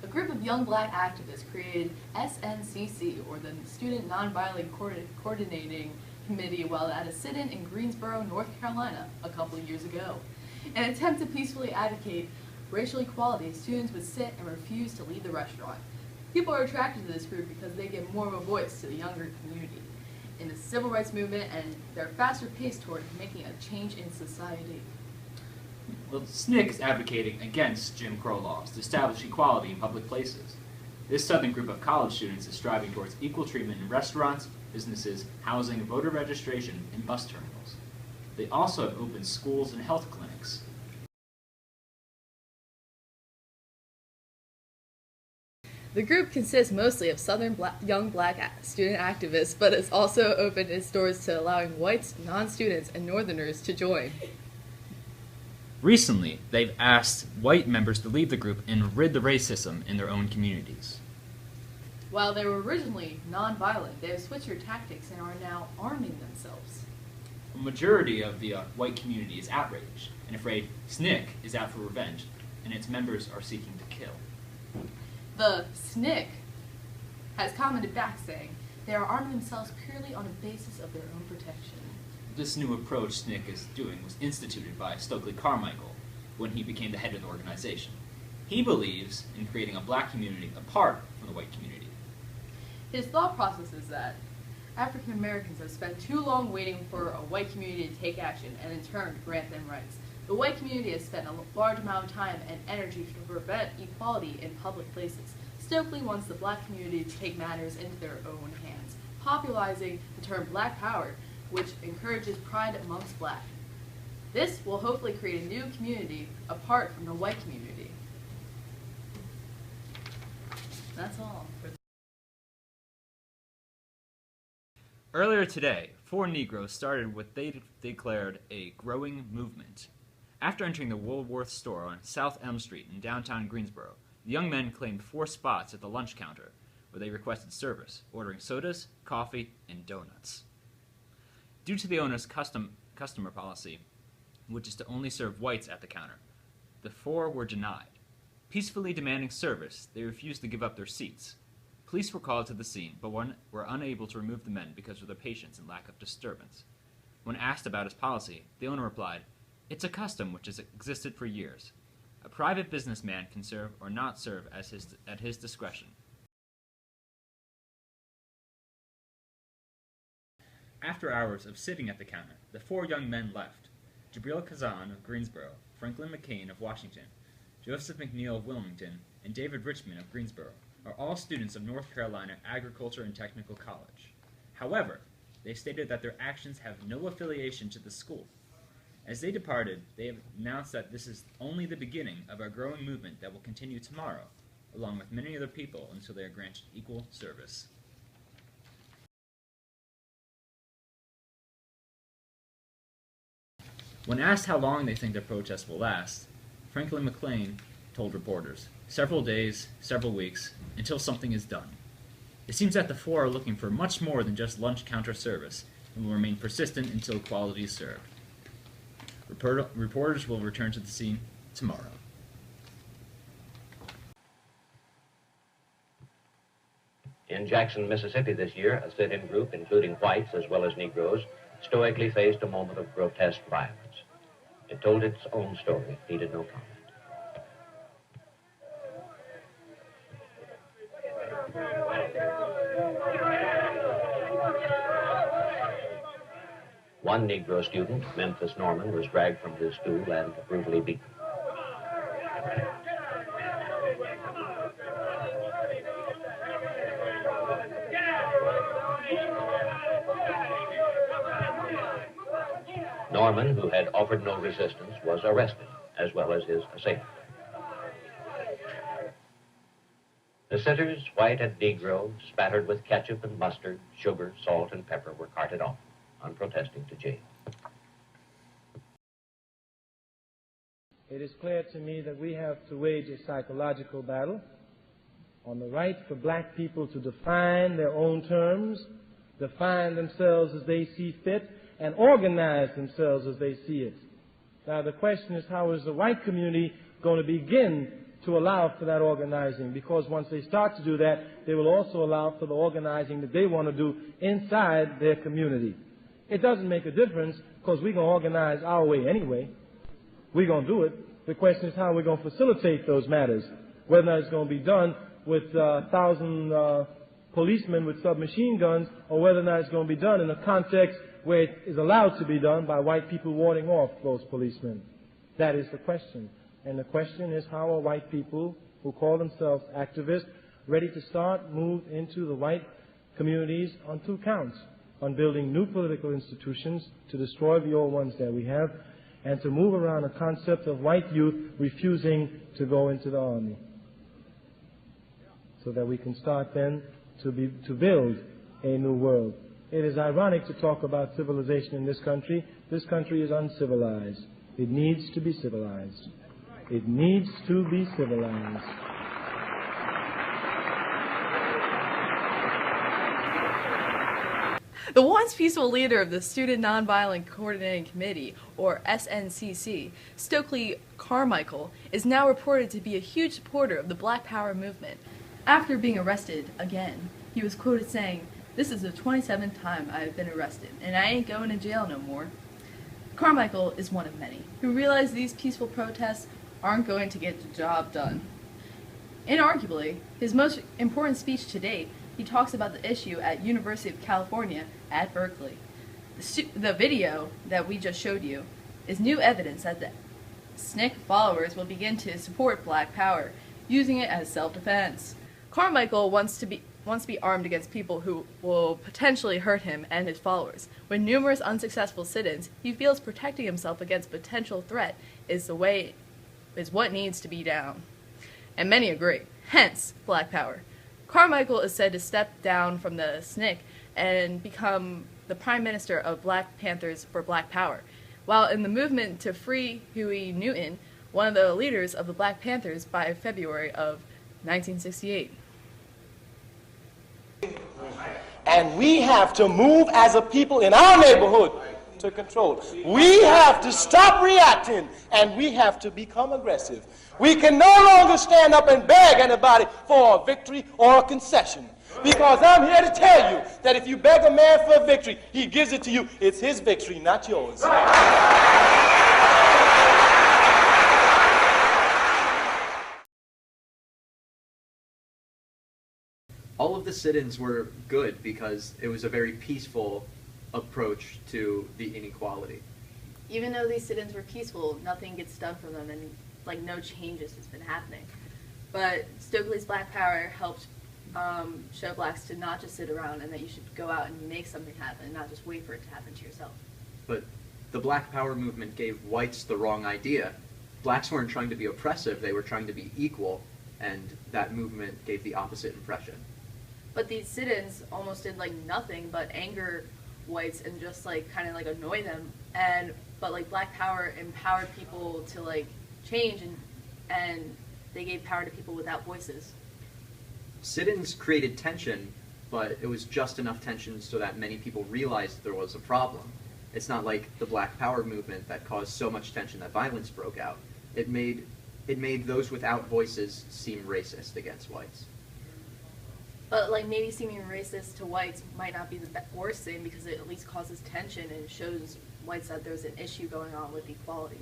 A group of young black activists created SNCC, or the Student Nonviolent Coordinating Committee, while at a sit-in in Greensboro, North Carolina, a couple of years ago. In an attempt to peacefully advocate racial equality, students would sit and refuse to leave the restaurant. People are attracted to this group because they give more of a voice to the younger community in the civil rights movement, and they're faster paced toward making a change in society. Well, SNCC is advocating against Jim Crow laws to establish equality in public places. This Southern group of college students is striving towards equal treatment in restaurants, businesses, housing, voter registration, and bus terminals. They also have opened schools and health clinics. The group consists mostly of Southern young black student activists, but has also opened its doors to allowing whites, non-students, and Northerners to join. Recently, they've asked white members to leave the group and rid the racism in their own communities. While they were originally non-violent, they have switched their tactics and are now arming themselves. A majority of the white community is outraged and afraid SNCC is out for revenge, and its members are seeking to kill. The SNCC has commented back saying they are arming themselves purely on a basis of their own protection. This new approach SNCC is doing was instituted by Stokely Carmichael when he became the head of the organization. He believes in creating a black community apart from the white community. His thought process is that African Americans have spent too long waiting for a white community to take action and in turn grant them rights. The white community has spent a large amount of time and energy to prevent equality in public places. Stokely wants the black community to take matters into their own hands, popularizing the term black power, which encourages pride amongst black. This will hopefully create a new community apart from the white community. That's all. Earlier today, 4 Negroes started what they declared a growing movement. After entering the Woolworth store on South Elm Street in downtown Greensboro, the young men claimed 4 spots at the lunch counter, where they requested service, ordering sodas, coffee, and donuts. Due to the owner's customer policy, which is to only serve whites at the counter, the 4 were denied. Peacefully demanding service, they refused to give up their seats. Police were called to the scene, but were unable to remove the men because of their patience and lack of disturbance. When asked about his policy, the owner replied, "It's a custom which has existed for years. A private businessman can serve or not serve at his discretion." After hours of sitting at the counter, the 4 young men left. Jabril Kazan of Greensboro, Franklin McCain of Washington, Joseph McNeil of Wilmington, and David Richmond of Greensboro are all students of North Carolina Agriculture and Technical College. However, they stated that their actions have no affiliation to the school. As they departed, they have announced that this is only the beginning of a growing movement that will continue tomorrow, along with many other people until they are granted equal service. When asked how long they think their protest will last, Franklin McCain told reporters, "Several days, several weeks, until something is done." It seems that the 4 are looking for much more than just lunch counter service and will remain persistent until equality is served. Reporters will return to the scene tomorrow. In Jackson, Mississippi this year, a sit-in group, including whites as well as Negroes, stoically faced a moment of grotesque violence. It told its own story, it needed no comment. One Negro student, Memphis Norman, was dragged from his stool and brutally beaten. Norman, who had offered no resistance, was arrested, as well as his assailant. The sitters, white and Negro, spattered with ketchup and mustard, sugar, salt, and pepper, were carted off, unprotesting, to jail. It is clear to me that we have to wage a psychological battle on the right for black people to define their own terms, define themselves as they see fit, and organize themselves as they see it. Now, the question is, how is the white community going to begin to allow for that organizing, because once they start to do that, they will also allow for the organizing that they want to do inside their community. It doesn't make a difference, because we're going to organize our way anyway. We're going to do it. The question is how we're going to facilitate those matters, whether or not it's going to be done with 1,000 policemen with submachine guns, or whether or not it's going to be done in a context where it is allowed to be done by white people warding off those policemen. That is the question. And the question is, how are white people who call themselves activists ready to start move into the white communities on 2 counts, on building new political institutions to destroy the old ones that we have, and to move around a concept of white youth refusing to go into the army, so that we can start then to build a new world. It is ironic to talk about civilization in this country. This country is uncivilized. It needs to be civilized. It needs to be civilized. The once peaceful leader of the Student Nonviolent Coordinating Committee, or SNCC, Stokely Carmichael, is now reported to be a huge supporter of the Black Power movement. After being arrested again, he was quoted saying, "This is the 27th time I have been arrested, and I ain't going to jail no more." Carmichael is one of many who realize these peaceful protests aren't going to get the job done. Inarguably, his most important speech to date, he talks about the issue at University of California at Berkeley. The video that we just showed you is new evidence that the SNCC followers will begin to support Black Power, using it as self-defense. Carmichael wants to be armed against people who will potentially hurt him and his followers. With numerous unsuccessful sit-ins, he feels protecting himself against potential threat is what needs to be done. And many agree. Hence, Black Power. Carmichael is said to step down from the SNCC and become the Prime Minister of Black Panthers for Black Power, while in the movement to free Huey Newton, one of the leaders of the Black Panthers by February of 1968. And we have to move as a people in our neighborhood to control. We have to stop reacting, and we have to become aggressive. We can no longer stand up and beg anybody for a victory or a concession. Because I'm here to tell you that if you beg a man for a victory, he gives it to you. It's his victory, not yours. All of the sit-ins were good because it was a very peaceful approach to the inequality. Even though these sit-ins were peaceful, nothing gets done from them, and no changes has been happening. But Stokely's Black Power helped show blacks to not just sit around, and that you should go out and make something happen, and not just wait for it to happen to yourself. But the Black Power movement gave whites the wrong idea. Blacks weren't trying to be oppressive, they were trying to be equal, and that movement gave the opposite impression. But these sit-ins almost did nothing but anger whites and just annoy them. But Black Power empowered people to change, and they gave power to people without voices. Sit-ins created tension, but it was just enough tension so that many people realized there was a problem. It's not like the Black Power movement that caused so much tension that violence broke out. It made those without voices seem racist against whites. But maybe seeming racist to whites might not be the worst thing, because it at least causes tension and shows whites that there's an issue going on with equality.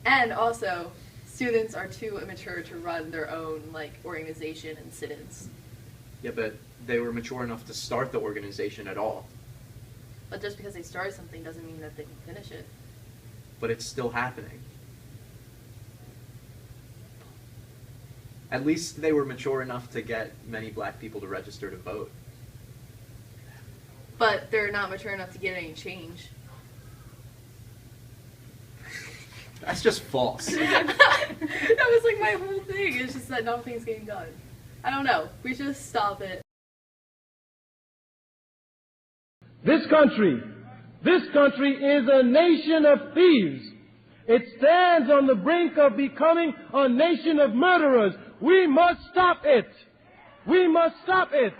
And also, students are too immature to run their own organization and sit-ins. Yeah, but they were mature enough to start the organization at all. But just because they started something doesn't mean that they can finish it. But it's still happening. At least they were mature enough to get many black people to register to vote. But they're not mature enough to get any change. That's just false. That was my whole thing. It's just that nothing's getting done. I don't know. We should just stop it. This country is a nation of thieves. It stands on the brink of becoming a nation of murderers. We must stop it. We must stop it.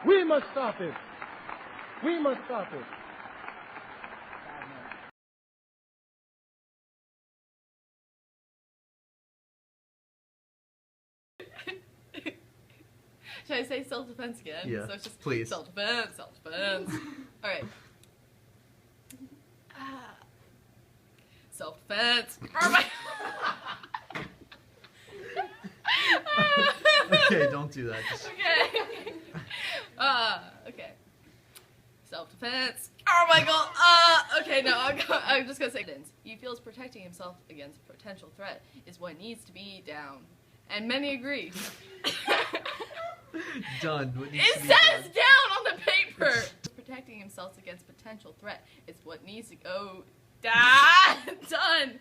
We must stop it. We must stop it. Should I say self-defense again? Yeah, So it's just please. Self-defense, self-defense. All right. Self-defense. Oh my. Okay, don't do that. Just... Okay. Okay. Self-defense. Oh my god. Okay, no, I'm just gonna say this. He feels protecting himself against a potential threat is what needs to be down. And many agree. Done. What needs It to be says done. down on the paper! Protecting himself against potential threat is what needs to go done.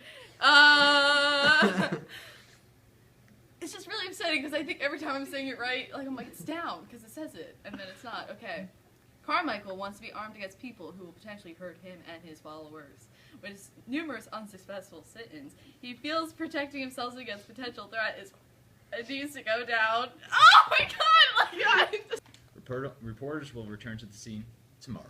It's just really upsetting because I think every time I'm saying it right, like I'm like, it's down because it says it, and then it's not. Okay. Carmichael wants to be armed against people who will potentially hurt him and his followers. With his numerous unsuccessful sit-ins, he feels protecting himself against potential threat is it needs to go down. Oh my god! Like, Reporters will return to the scene tomorrow.